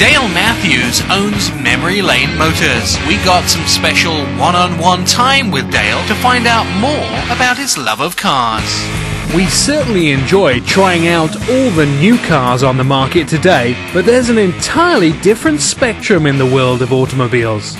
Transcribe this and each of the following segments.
Dale Matthews owns Memory Lane Motors. We got some special one-on-one time with Dale to find out more about his love of cars. We certainly enjoy trying out all the new cars on the market today, but there's an entirely different spectrum in the world of automobiles.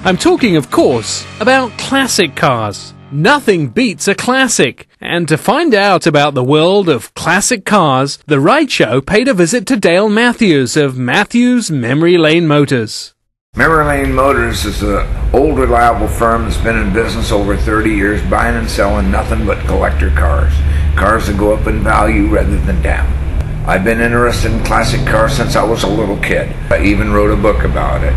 I'm talking, of course, about classic cars. Nothing beats a classic. And to find out about the world of classic cars, The Ride Show paid a visit to Dale Matthews of Matthews Memory Lane Motors. Memory Lane Motors is an old, reliable firm that's been in business over 30 years, buying and selling nothing but collector cars. Cars that go up in value rather than down. I've been interested in classic cars since I was a little kid. I even wrote a book about it.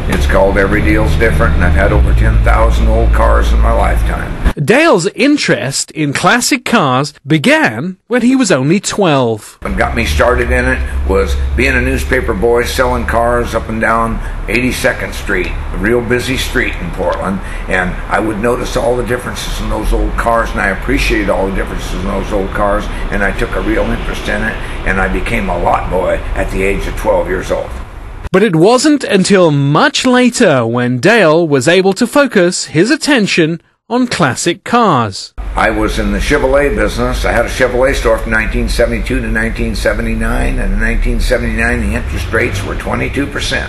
It's called Every Deal's Different, and I've had over 10,000 old cars in my lifetime. Dale's interest in classic cars began when he was only 12. What got me started in it was being a newspaper boy selling cars up and down 82nd Street, a real busy street in Portland, and I would notice all the differences in those old cars, and I appreciated all the differences in those old cars, and I took a real interest in it, and I became a lot boy at the age of 12 years old. But it wasn't until much later when Dale was able to focus his attention on classic cars. I was in the Chevrolet business. I had a Chevrolet store from 1972 to 1979, and in 1979 the interest rates were 22%.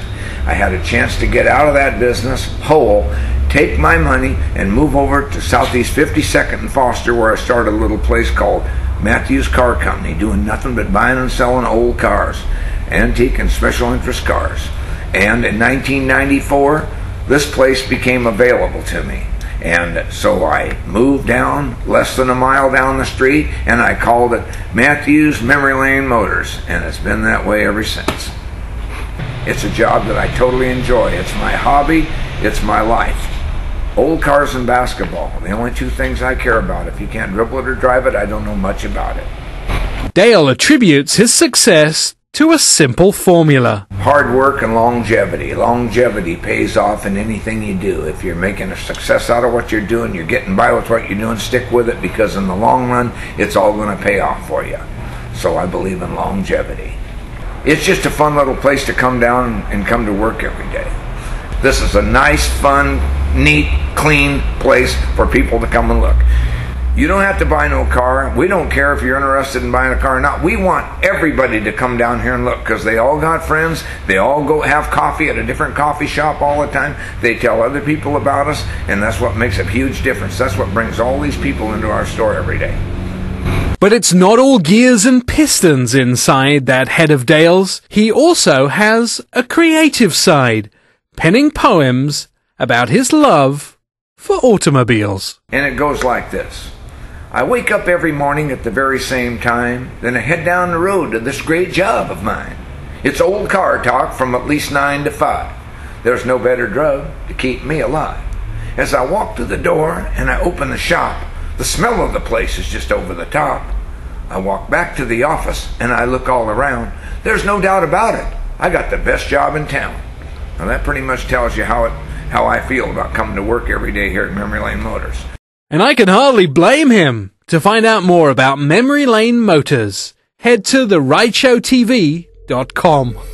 I had a chance to get out of that business whole, take my money, and move over to Southeast 52nd and Foster, where I started a little place called Matthews Car Company, doing nothing but buying and selling old cars, antique and special interest cars. And in 1994, this place became available to me. And so I moved down less than a mile down the street, and I called it Matthews Memory Lane Motors, and it's been that way ever since. It's a job that I totally enjoy. It's my hobby. It's my life. Old cars and basketball, the only two things I care about. If you can't dribble it or drive it, I don't know much about it. Dale attributes his success to a simple formula. Hard work and longevity. Longevity pays off in anything you do. If you're making a success out of what you're doing, you're getting by with what you're doing, stick with it, because in the long run, it's all going to pay off for you. So I believe in longevity. It's just a fun little place to come down and come to work every day. This is a nice, fun, neat, clean place for people to come and look. You don't have to buy no car. We don't care if you're interested in buying a car or not. We want everybody to come down here and look, because they all got friends. They all go have coffee at a different coffee shop all the time. They tell other people about us, and that's what makes a huge difference. That's what brings all these people into our store every day. But it's not all gears and pistons inside that head of Dale's. He also has a creative side, penning poems about his love for automobiles. And it goes like this. I wake up every morning at the very same time, then I head down the road to this great job of mine. It's old car talk from at least 9 to 5. There's no better drug to keep me alive. As I walk through the door and I open the shop, the smell of the place is just over the top. I walk back to the office and I look all around. There's no doubt about it. I got the best job in town. Now that pretty much tells you how I feel about coming to work every day here at Memory Lane Motors. And I can hardly blame him. To find out more about Memory Lane Motors, head to therideshowtv.com.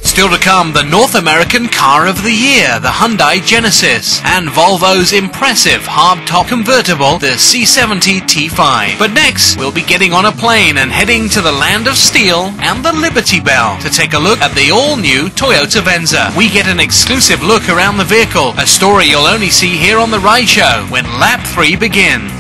Still to come, the North American Car of the Year, the Hyundai Genesis, and Volvo's impressive hardtop convertible, the C70 T5. But next, we'll be getting on a plane and heading to the land of steel and the Liberty Bell to take a look at the all-new Toyota Venza. We get an exclusive look around the vehicle, a story you'll only see here on The Ride Show when Lap 3 begins.